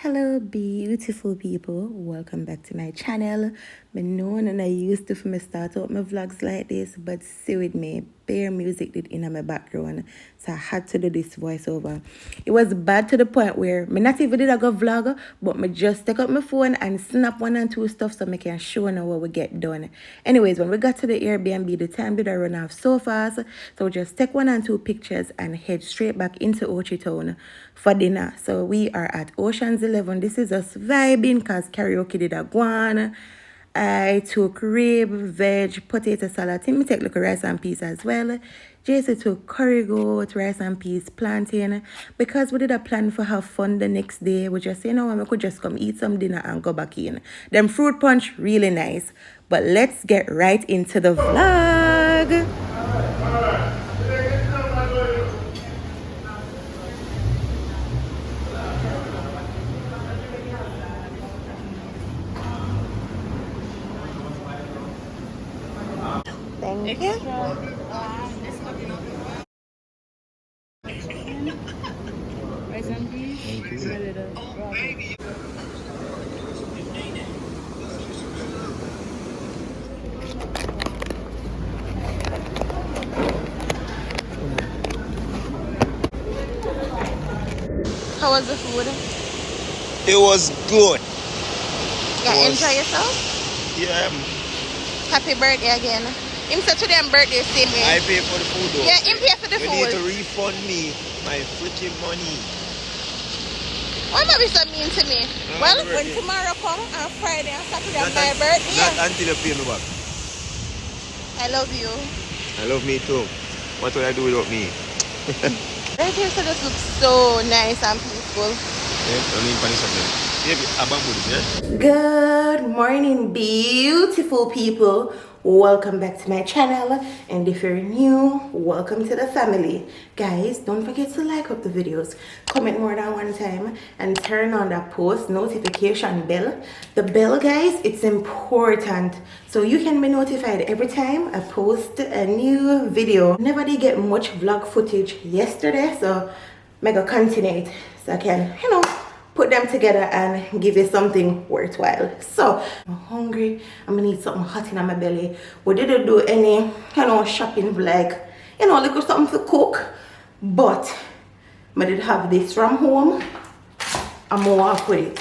Hello beautiful people, welcome back to my channel. Me know and I used to for me start out my vlogs like this, but see with me, bare music did in my background, so I had to do this voiceover. It was bad to the point where me not even did a go vlog, but me just take out my phone and snap one and two stuff so me can show now what we get done. Anyways, when we got to the Airbnb, the time did I run off so fast, so we just take one and two pictures and head straight back into Ochi Town for dinner. So we are at Ocean's 11. This is us vibing because karaoke did a guan. I took rib, veg, potato salad. I think me take like a rice and peas as well. Jason took curry goat, rice and peas, plantain. Because we did a plan for have fun the next day, we just say, you know, we could just come eat some dinner and go back in. Them fruit punch, really nice. But let's get right into the vlog. Thank you. Rice and peas. A little raw. How was the food? It was good. Yeah, enjoy yourself? Yeah, Happy birthday again. Him said to them birthday same way. I pay for the food though. Yeah, him pay for the You food. need to refund me my freaking money. Why not be so mean to me? No, Well, birthday. when tomorrow come on Friday and Saturday on Not my un- birthday, Not until you pay me back. I love you. I love me too. What would I do without me? Right here, so this looks so nice and peaceful. Yeah, only in Spanish something. Yeah, abang yeah. Good morning, beautiful people. Welcome back to my channel, and if you're new, welcome to the family. Guys, don't forget to like up the videos, comment more than one time, and turn on that post notification bell. The bell, guys, it's important, so you can be notified every time I post a new video. Never did get much vlog footage yesterday, so mega continue it so I can, put them together and give you something worthwhile. So I'm hungry. I'm gonna need something hot in my belly. We didn't do any shopping, like little something to cook, but I did have this from home. I'm gonna walk with it,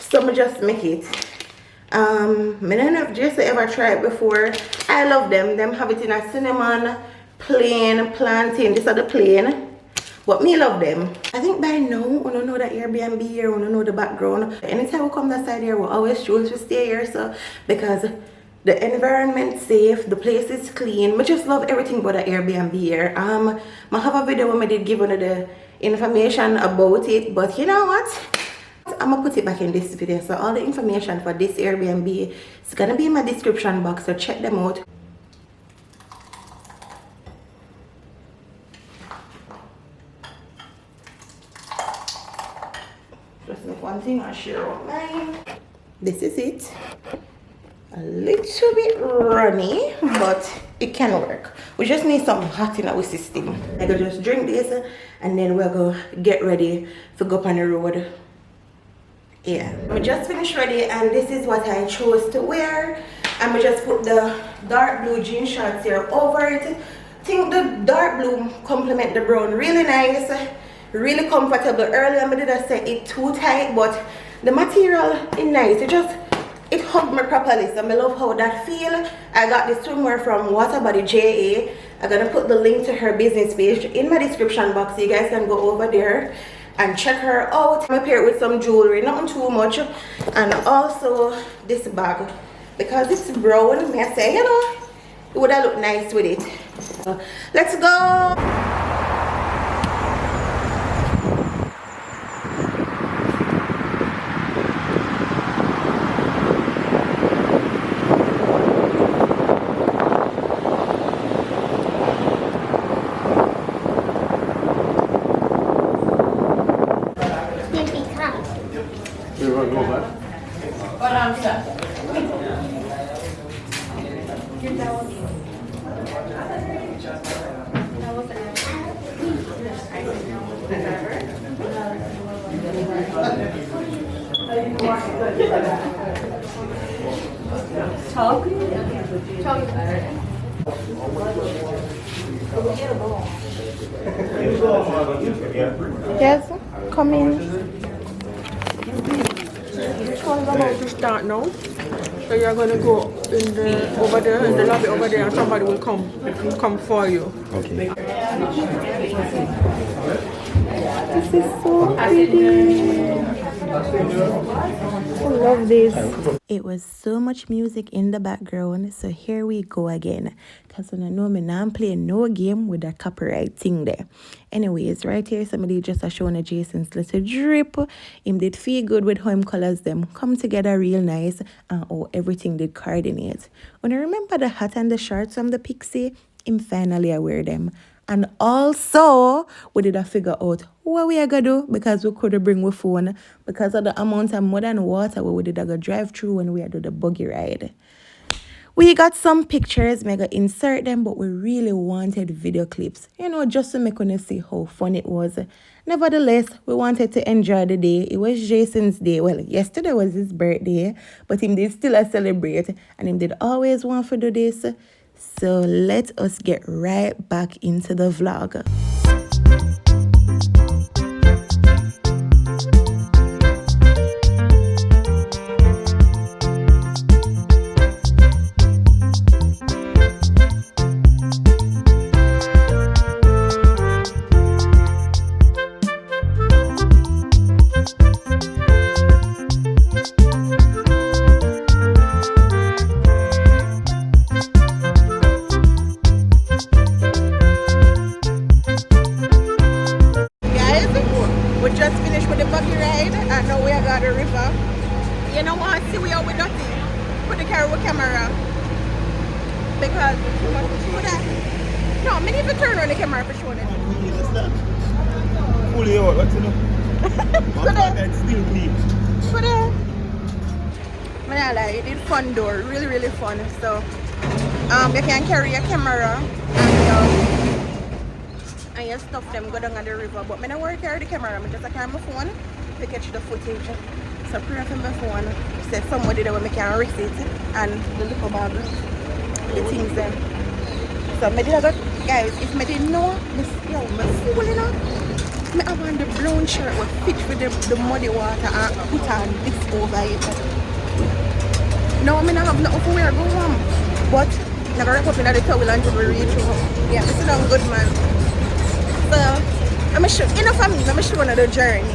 so I just make it. I don't know if Jesse ever tried before. I love them have it in a cinnamon, plain, plantain. These are the plain, but me love them. I think by now, we don't know the Airbnb here, we don't know the background. Anytime we come that side here, we always choose to stay here, so because the environment safe, the place is clean. I just love everything about the Airbnb here. I have a video where I did give you the information about it, but you know what? I'm gonna put it back in this video, so all the information for this Airbnb is gonna be in my description box, so check them out. Just make one thing and share out mine. This is it. A little bit runny, but it can work. We just need some hot in our system. I could just drink this and then we're gonna get ready to go up on the road. Yeah, I just finished ready and this is what I chose to wear. I'm just put the dark blue jean shorts here over it. I think the dark blue complement the brown really nice, really comfortable. Earlier I did say it too tight, but the material is nice. It hugged me properly, so I love how that feel. I got this swimwear from Waterbody JA. I'm gonna put the link to her business page in my description box, so you guys can go over there and check her out. I'm pair it with some jewelry, nothing too much, and also this bag because it's brown. May I say, it would have looked nice with it. So, let's go. Yes, come in. This one's about to start now. So you're gonna go in the over there in the lobby over there, and somebody will come for you. Okay. This is so pretty. I love this. It was so much music in the background, so here we go again. Cause when I know me now I'm playing no game with that copyright thing there. Anyways, right here somebody just showing Jason's little drip. Him did feel good with how him colors them come together real nice and how everything did coordinate. When I remember the hat and the shorts from the Pixie, him finally I wear them. And also, we did a figure out what we are gonna do because we couldn't bring our phone because of the amount of mud and water we did go drive through when we had do the buggy ride. We got some pictures, mega insert them, but we really wanted video clips, you know, just to make us see how fun it was. Nevertheless, we wanted to enjoy the day. It was Jason's day. Well, yesterday was his birthday, but him did still celebrate, and him did always want to do this. So let us get right back into the vlog. Because no, I need to turn on the camera for showing it. Fully out, what's it? That's still clean. It did fun though, really fun. So you can carry your camera and you stuff them go down on the river. But I don't want to carry the camera, I just carry my phone to catch the footage. So pray for my phone. Say somebody that will make can risk it and the little bag. The things then. So I did guys, if I didn't know, I'm fool enough. I want the brown shirt with fit with the muddy water and put on this over it. No, I don't have nothing for where I go home. But I'm going to wrap up in the towel until we reach home. Yeah, this is a good man. So I'm sure enough for me, I'm sure another journey.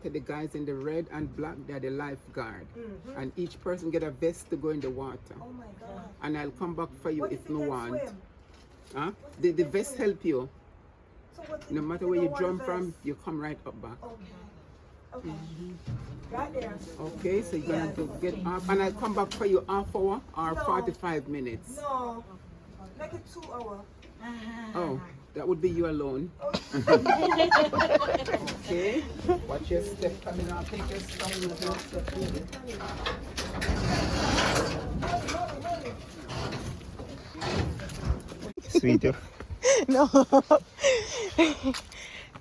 The guys in the red and black, they're the lifeguard, and each person get a vest to go in the water. Oh my God. And I'll come back for you if no want. Huh? The vest help you. So no matter where you jump from, you come right up back. Okay. Right there. Okay, so you're going to get up, and I'll come back for you half hour or 45 minutes. No, make it 2 hours. Oh, That would be you alone. Okay. Watch your step coming out. Take your step. Sweet, yo. No.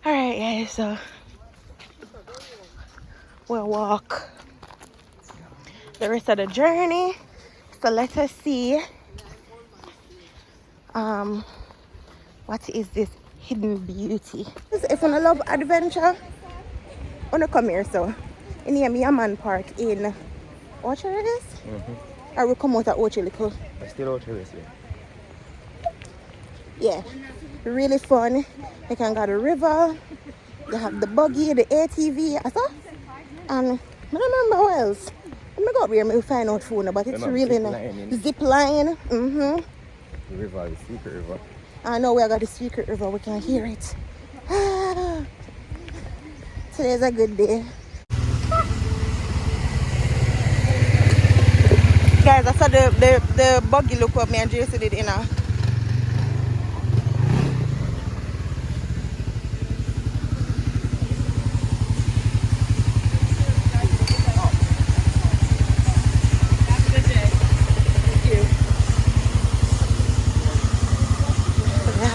Alright guys, so we'll walk the rest of the journey. So let us see what is this hidden beauty. If you love adventure, wanna come here. So in here Miaman Park in Orchard it is? I will come out at Orchard little. I still out here, Yeah, really fun. You can go to the river, you have the buggy, the ATV, I thought. And I don't remember what else. I'm gonna go up here and find out phone, but it's really nice. Zip line. The river, the secret river. I know we got the secret river, we can hear it. Today's a good day. Guys, I saw the buggy look what me and Jason did in a.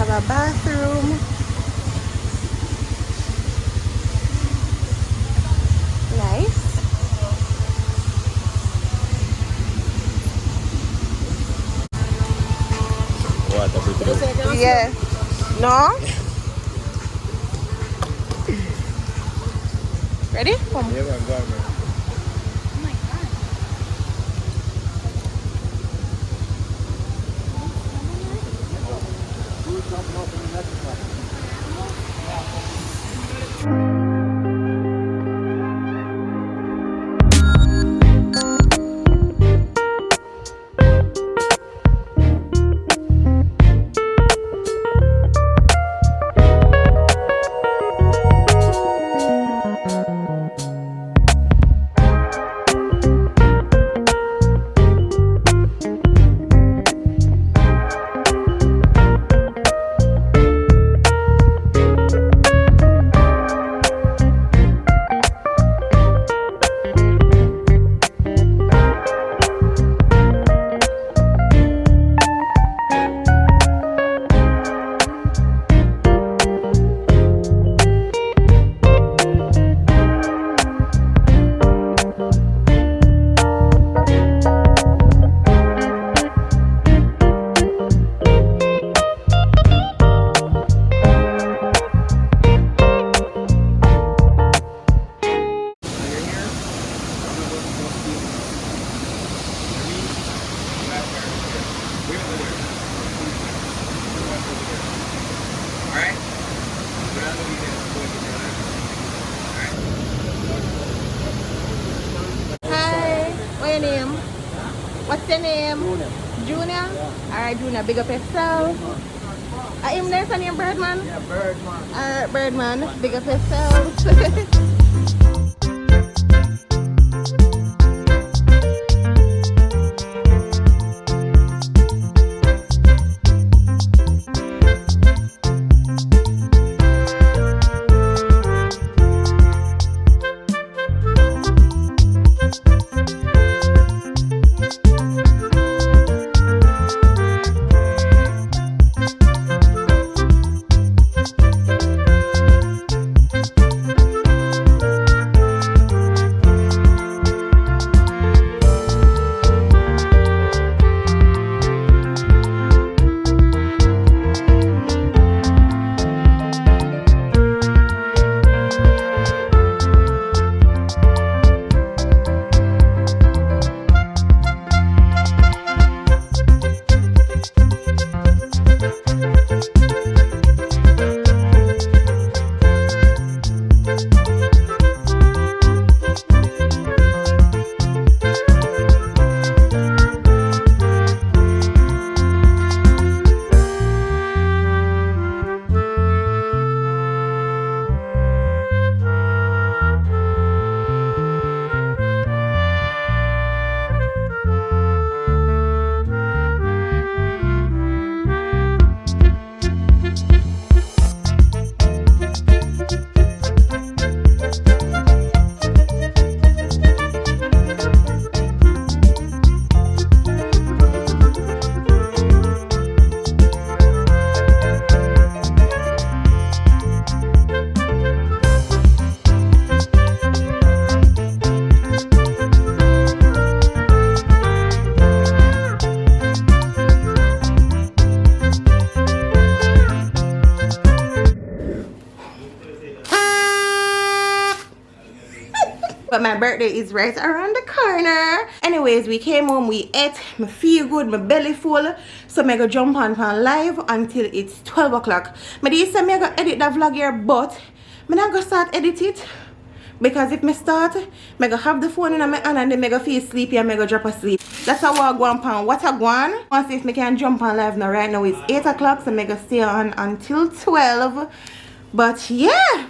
A bathroom. Nice. What? Yeah. No? Ready? Come. Yeah, I'm going, man. What's your name? Junior. Junior? Yeah. Alright, Junior, big up yourself. Him there's your name, Birdman? Yeah, Birdman. Alright, Birdman, big up yourself. But my birthday is right around the corner. Anyways, we came home, we ate, me feel good, my belly full. So I go jump on live until it's 12 o'clock. I did say I go edit the vlog here, but I'm not going to start edit it. Because if I start, I go have the phone in my hand and then I go feel sleepy and I go drop asleep. That's how I go on what I go on. Once if I can jump on live now, right now it's 8 o'clock, so I go stay on until 12. But yeah,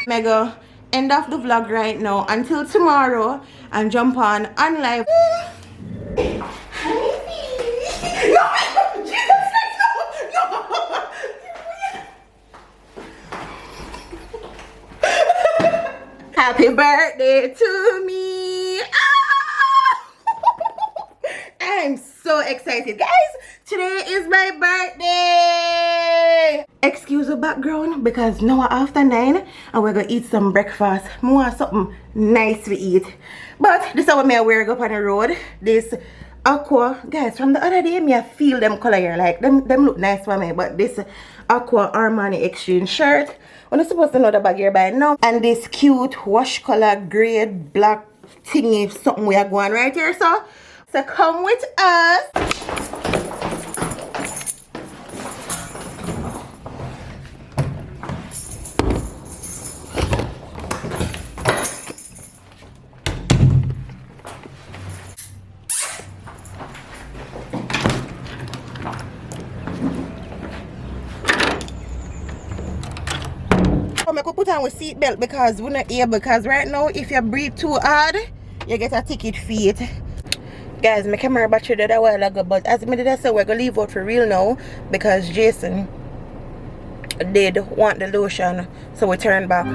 I go end off the vlog right now until tomorrow and jump on live. No, Jesus Christ, no. Happy birthday to me. I'm so excited, guys. Today is my birthday. Excuse the background because now after 9 and we're gonna eat some breakfast. I want something nice to eat. But this is what I wear up on the road. This aqua, guys, from the other day me I feel them color here, like them look nice for me. But this aqua Armani exchange shirt, I'm not supposed to know the bag here by now. And this cute wash color gray black thingy, something we are going right here. So come with us. I could put on with seatbelt because we're not able, because right now if you breathe too hard you get a ticket fee. Guys, my camera battery died a while ago, but as I did I say, we're gonna leave out for real now because Jason did want the lotion, so we turned back.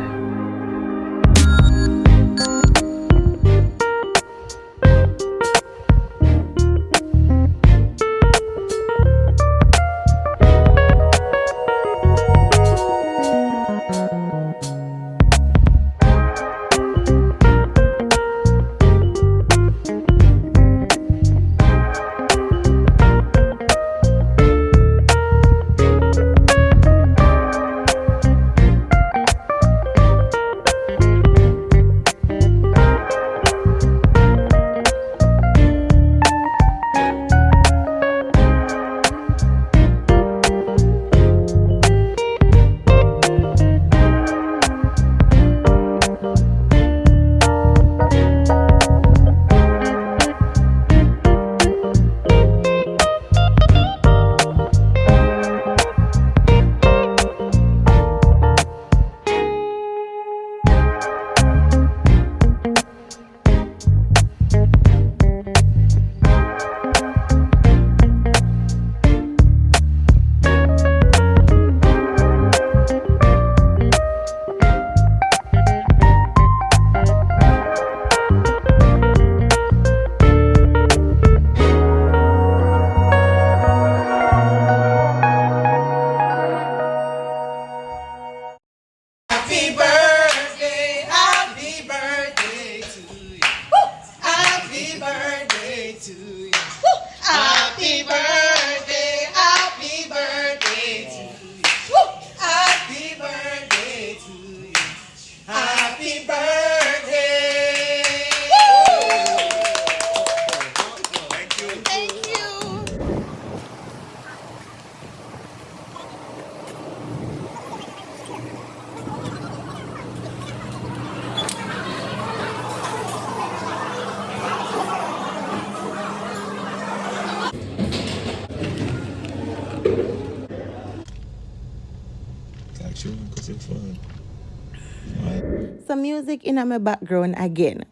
Some music in my background again.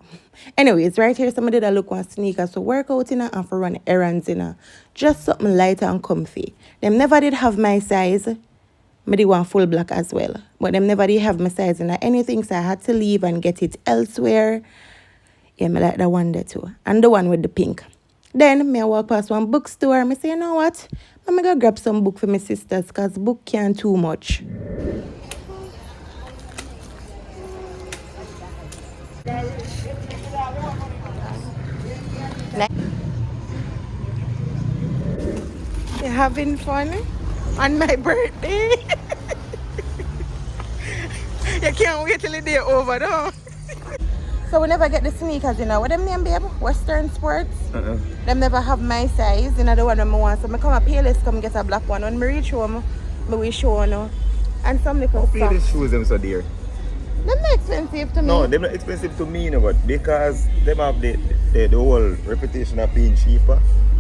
Anyways, right here somebody that look want sneakers to work out in and for run errands in. Just something light and comfy. Them never did have my size. I did want full black as well. But them never did have my size in anything, so I had to leave and get it elsewhere. Yeah, I like that one there too. And the one with the pink. Then I walk past one bookstore. I say, you know what? I'm going to grab some book for my sisters because book can't too much. You're having fun on my birthday? You can't wait till the day over though. So we never get the sneakers, you know. What them name, babe? Western Sports? Them never have my size, you know, the one that I want. So I come a Payless, come get a black one. When I reach home, I will show you. And some little Payless shoes them so dear. Them not expensive to me. No, they're not expensive to me, you know, but because them have the whole reputation of being cheaper.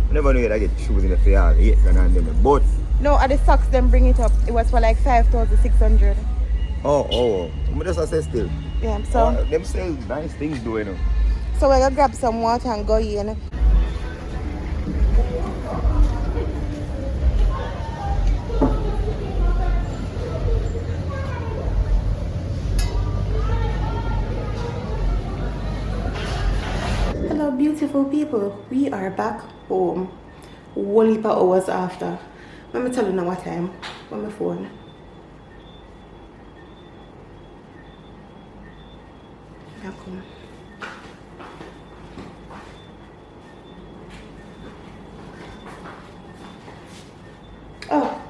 I never know I get shoes in the fair, 8 grand and them. But no, at the socks them bring it up. It was for like 5,600. oh. I just say still. Yeah, so them sell nice things though, you know. so we're gonna grab some water and go in. Hello beautiful people, we are back home. One heap of hours after. Let me tell you now what time on my phone. Now come. Oh,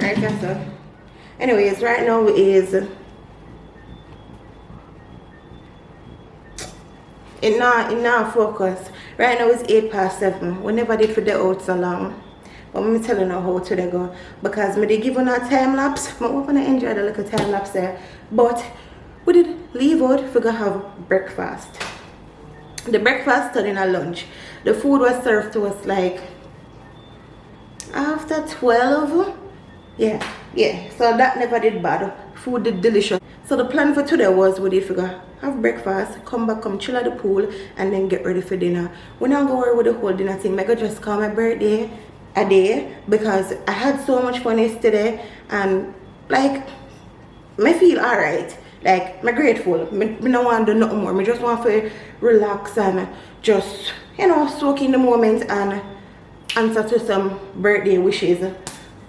right, that's it. Anyways, right now is it not focus. Right now it's 7:08. We never did for the out so long. But let me tell you now how to they go. Because me they give on a time lapse. I hope I enjoy the little time lapse there. But we did leave out for go have breakfast. The breakfast turned in a lunch. The food was served to us like after 12. Yeah. So that never did bad. Food did delicious. So the plan for today was we did figure have breakfast, come back, come chill at the pool, and then get ready for dinner. We're not going to worry with the whole dinner thing. I could just call my birthday a day because I had so much fun yesterday and like I feel alright. Like I'm grateful. I don't want to do nothing more. I just want to relax and just, you know, soak in the moment and answer to some birthday wishes.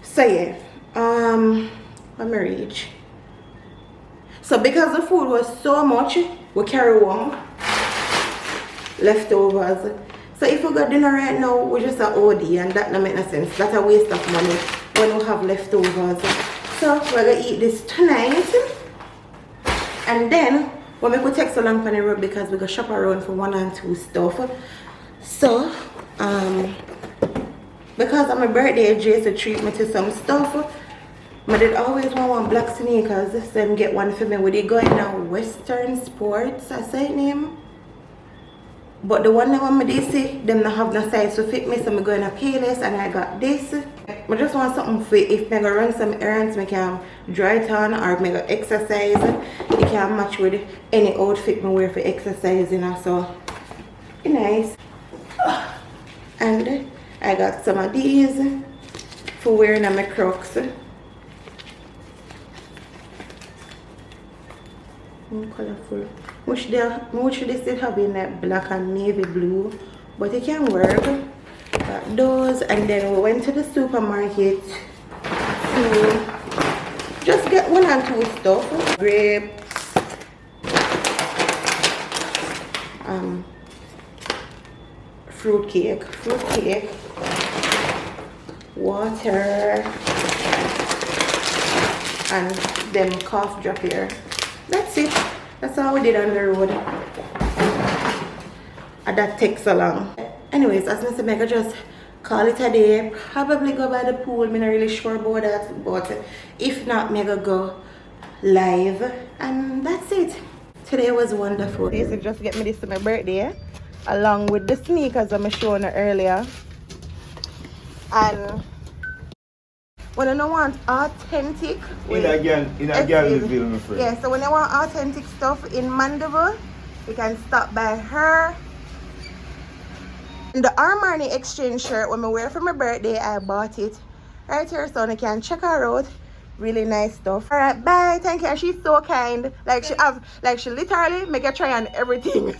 So yeah, let me reach. So because the food was so much, we carry home leftovers. So if we got dinner right now, we just a OD and that don't make no sense. That's a waste of money when we have leftovers. So we're gonna eat this tonight. And then when we could take so long for the road because we go shop around for 1 and 2 stuff. So because on my birthday, Jason treat me to some stuff. I did always want black sneakers, so I get one for me. We did go in a Western Sports, I say it name. But the one that I did see, them not have no size to fit me, so I go in a Payless and I got this. I just want something for if I go run some errands, I can dry it on or if I go exercise. It can match with any outfit I wear for exercise, you know, so it's nice. And I got some of these for wearing on my Crocs. Colorful. Which this still have in that black and navy blue, but it can work. Got those, and then we went to the supermarket to just get 1 and 2 stuff. Grapes, fruit cake, water, and them cough drop here. That's it. That's all we did on the road. And that takes so long. Anyways, as I said, I just call it a day. Probably go by the pool. I'm not really sure about that. But if not, I go live. And that's it. Today was wonderful. This is just get me this for my birthday. Along with the sneakers I'm showing you earlier. And when I don't want authentic, In a Galvesville, my friend. yeah, so when I want authentic stuff in Mandeville, you can stop by her. And the Armani exchange shirt, when I wear for my birthday, I bought it right here, so you can check her out. Really nice stuff. All right, bye. Thank you. She's so kind. Like she literally make a try on everything.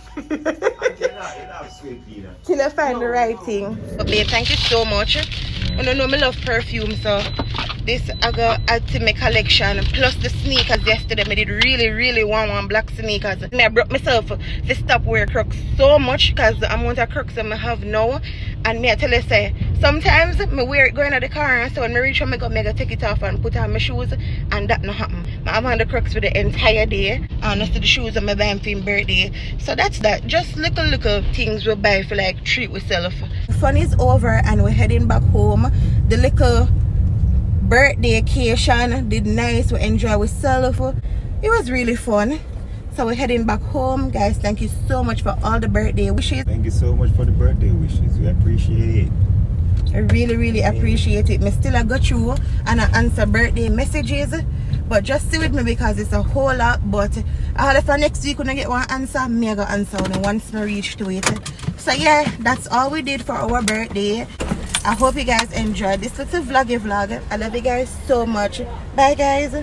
Till I find the right thing. Okay, thank you so much. I don't know, I love perfume, so this I got add to my collection. Plus the sneakers yesterday, I did really want one black sneakers. And I brought myself to stop wearing Crocs so much because the amount of Crocs I have now, And me I tell you say, sometimes me wear it going to the car, and so when me reach home, I go take it off and put on my shoes, and that not happen. I have on the Crocs for the entire day, and also the shoes that I buy for my birthday. So that's that. Just little things we buy for like treat ourselves. Fun is over and we're heading back home. The little birthday occasion did nice. We enjoy ourselves. It was really fun. So we're heading back home. Guys, thank you so much for all the birthday wishes. Thank you so much for the birthday wishes. We appreciate it. I really appreciate it. Me still I got you and I answer birthday messages, but just stay with me because it's a whole lot. But if next week when I get one answer, me I go answer once I reach to it. So yeah, that's all we did for our birthday. I hope you guys enjoyed this little vlog. I love you guys so much. Bye guys.